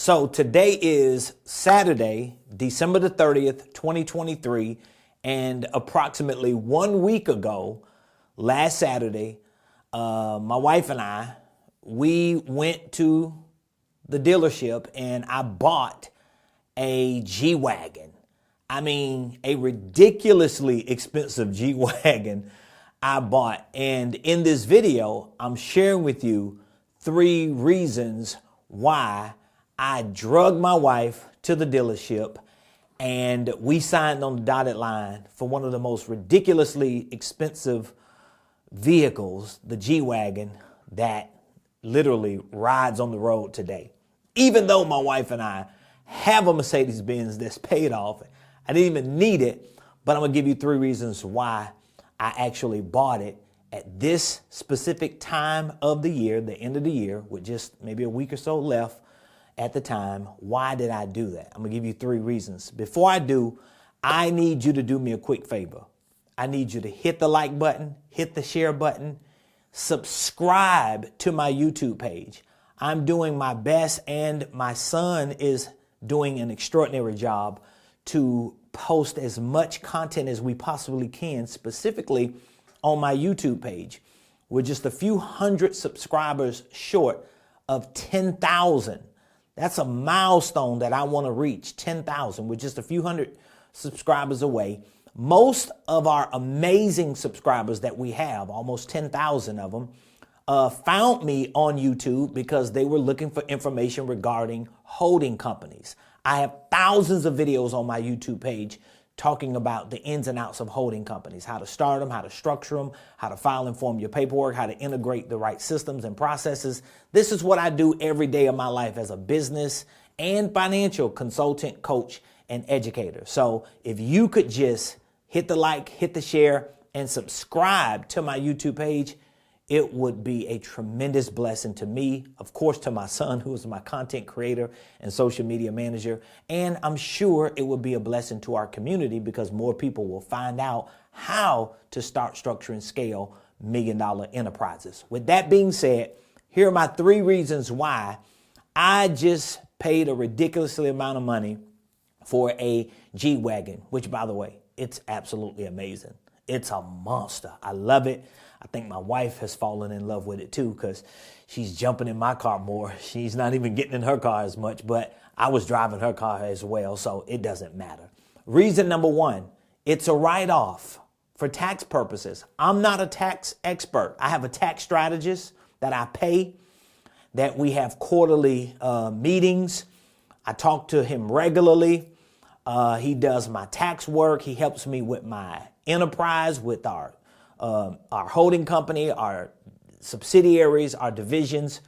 So today is Saturday, December the 30th, 2023, and approximately 1 week ago, last Saturday, my wife and we went to the dealership and I bought a G-Wagon. I mean, a ridiculously expensive G-Wagon I bought. And in this video, I'm sharing with you 3 reasons why I drugged my wife to the dealership and we signed on the dotted line for one of the most ridiculously expensive vehicles, the G-Wagon, that literally rides on the road today. Even though my wife and I have a Mercedes-Benz that's paid off, I didn't even need it, but I'm gonna give you 3 reasons why I actually bought it at this specific time of the year, the end of the year, with just maybe a week or so left at the time. Why did I do that? I'm gonna give you 3 reasons. Before I do, I need you to do me a quick favor. I need you to hit the like button, hit the share button, subscribe to my YouTube page. I'm doing my best and my son is doing an extraordinary job to post as much content as we possibly can, specifically on my YouTube page. We're just a few hundred subscribers short of 10,000. That's a milestone that I want to reach, 10,000. We're just a few hundred subscribers away. Most of our amazing subscribers that we have, almost 10,000 of them, found me on YouTube because they were looking for information regarding holding companies. I have thousands of videos on my YouTube page talking about the ins and outs of holding companies, how to start them, how to structure them, how to file and form your paperwork, how to integrate the right systems and processes. This is what I do every day of my life as a business and financial consultant, coach, and educator. So if you could just hit the like, hit the share, and subscribe to my YouTube page, it would be a tremendous blessing to me, of course, to my son, who is my content creator and social media manager. And I'm sure it would be a blessing to our community because more people will find out how to start, structure, and scale million-dollar enterprises. With that being said, here are my 3 reasons why I just paid a ridiculously amount of money for a G-Wagon, which, by the way, it's absolutely amazing. It's a monster. I love it. I think my wife has fallen in love with it too because she's jumping in my car more. She's not even getting in her car as much, but I was driving her car as well, so it doesn't matter. Reason number 1, it's a write-off for tax purposes. I'm not a tax expert. I have a tax strategist that I pay, that we have quarterly meetings. I talk to him regularly. He does my tax work. He helps me with my enterprise, with our holding company, our subsidiaries, our divisions.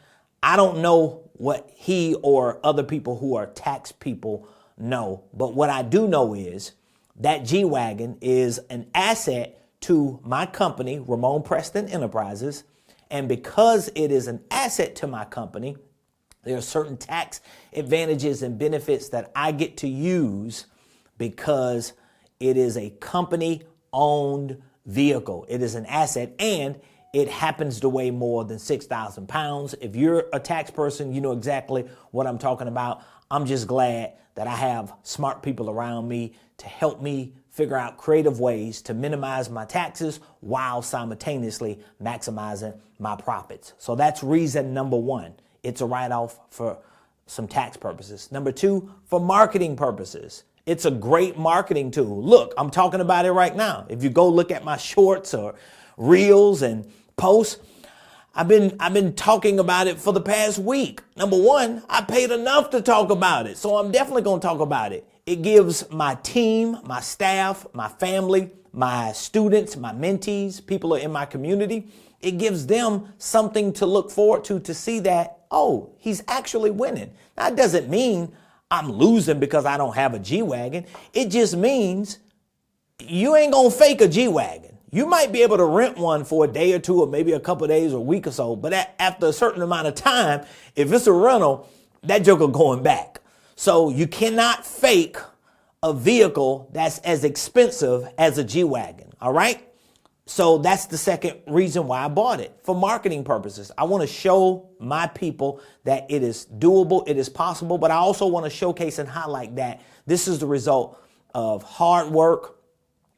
I don't know what he or other people who are tax people know, but what I do know is that G-Wagon is an asset to my company, Ramonepreston Enterprises, and because it is an asset to my company, there are certain tax advantages and benefits that I get to use because it is a company-owned vehicle. It is an asset and it happens to weigh more than 6,000 pounds. If you're a tax person, you know exactly what I'm talking about. I'm just glad that I have smart people around me to help me figure out creative ways to minimize my taxes while simultaneously maximizing my profits. So that's reason number 1. It's a write-off for some tax purposes. Number 2, for marketing purposes. It's a great marketing tool. Look, I'm talking about it right now. If you go look at my shorts or reels and posts, I've been talking about it for the past week. Number 1, I paid enough to talk about it, so I'm definitely going to talk about it. It gives my team, my staff, my family, my students, my mentees, people who are in my community, it gives them something to look forward to see that, oh, he's actually winning. That doesn't mean I'm losing because I don't have a G-Wagon. It just means you ain't gonna fake a G-Wagon. You might be able to rent one for a day or 2 or maybe a couple of days or a week or so, but after a certain amount of time, if it's a rental, that joker going back. So you cannot fake a vehicle that's as expensive as a G-Wagon, all right? So that's the second reason why I bought it, for marketing purposes. I want to show my people that it is doable, it is possible, but I also want to showcase and highlight that this is the result of hard work,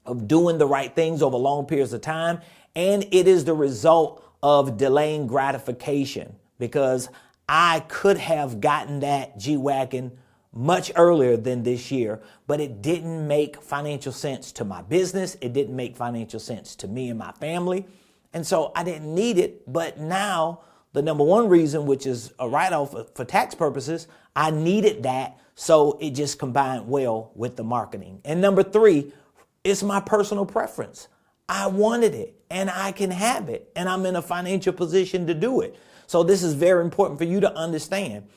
of doing the right things over long periods of time, and it is the result of delaying gratification, because I could have gotten that G-Wagon much earlier than this year, but it didn't make financial sense to my business. It didn't make financial sense to me and my family. And so I didn't need it. But now the number one reason, which is a write-off for tax purposes, I needed that. So it just combined well with the marketing. And number three, it's my personal preference. I wanted it and I can have it, and I'm in a financial position to do it. So this is very important for you to understand.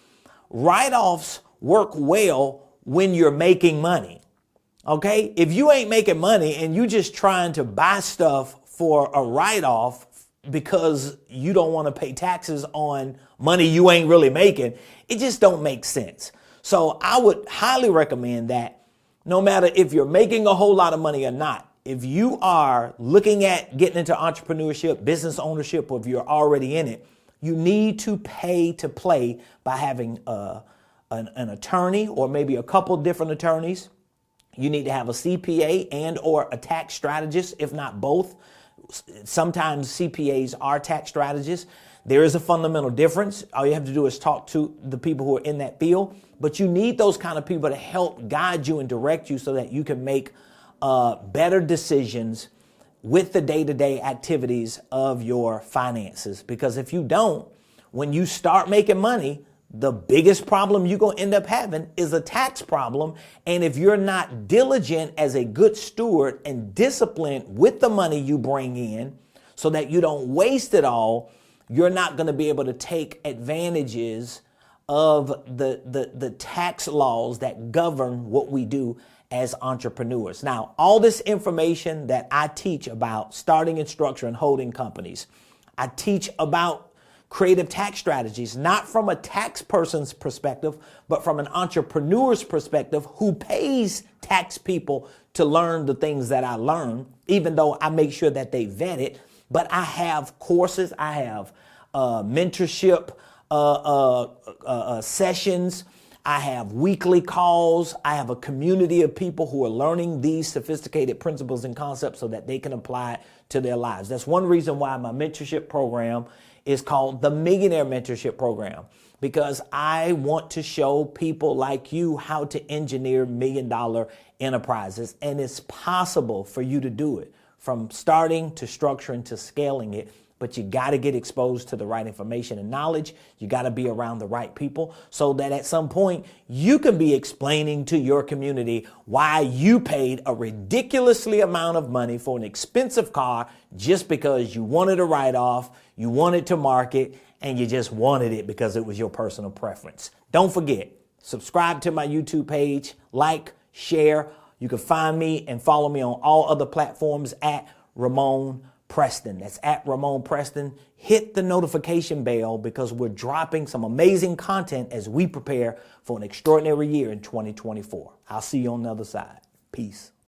Write-offs work well when you're making money. Okay? If you ain't making money and you just trying to buy stuff for a write-off because you don't want to pay taxes on money you ain't really making, it just don't make sense. So I would highly recommend that no matter if you're making a whole lot of money or not, if you are looking at getting into entrepreneurship, business ownership, or if you're already in it, you need to pay to play by having an attorney, or maybe a couple different attorneys. You need to have a CPA and or a tax strategist, if not both. Sometimes CPAs are tax strategists. There is a fundamental difference. All you have to do is talk to the people who are in that field. But you need those kind of people to help guide you and direct you so that you can make better decisions with the day-to-day activities of your finances. Because if you don't, when you start making money, the biggest problem you're going to end up having is a tax problem. And if you're not diligent as a good steward and disciplined with the money you bring in so that you don't waste it all, you're not going to be able to take advantages of the tax laws that govern what we do as entrepreneurs. Now, all this information that I teach about starting and structuring holding companies, I teach about creative tax strategies, not from a tax person's perspective, but from an entrepreneur's perspective who pays tax people to learn the things that I learn, even though I make sure that they vet it. But I have courses, I have mentorship sessions, I have weekly calls, I have a community of people who are learning these sophisticated principles and concepts so that they can apply it to their lives. That's one reason why my mentorship program is called the Millionaire Mentorship Program, because I want to show people like you how to engineer $1 million enterprises. And it's possible for you to do it, from starting to structuring to scaling it. But you got to get exposed to the right information and knowledge. You got to be around the right people so that at some point you can be explaining to your community why you paid a ridiculously amount of money for an expensive car just because you wanted a write-off, you wanted to market, and you just wanted it because it was your personal preference. Don't forget, subscribe to my YouTube page, like, share. You can find me and follow me on all other platforms at Ramonepreston. That's at Ramonepreston. Hit the notification bell because we're dropping some amazing content as we prepare for an extraordinary year in 2024. I'll see you on the other side. Peace.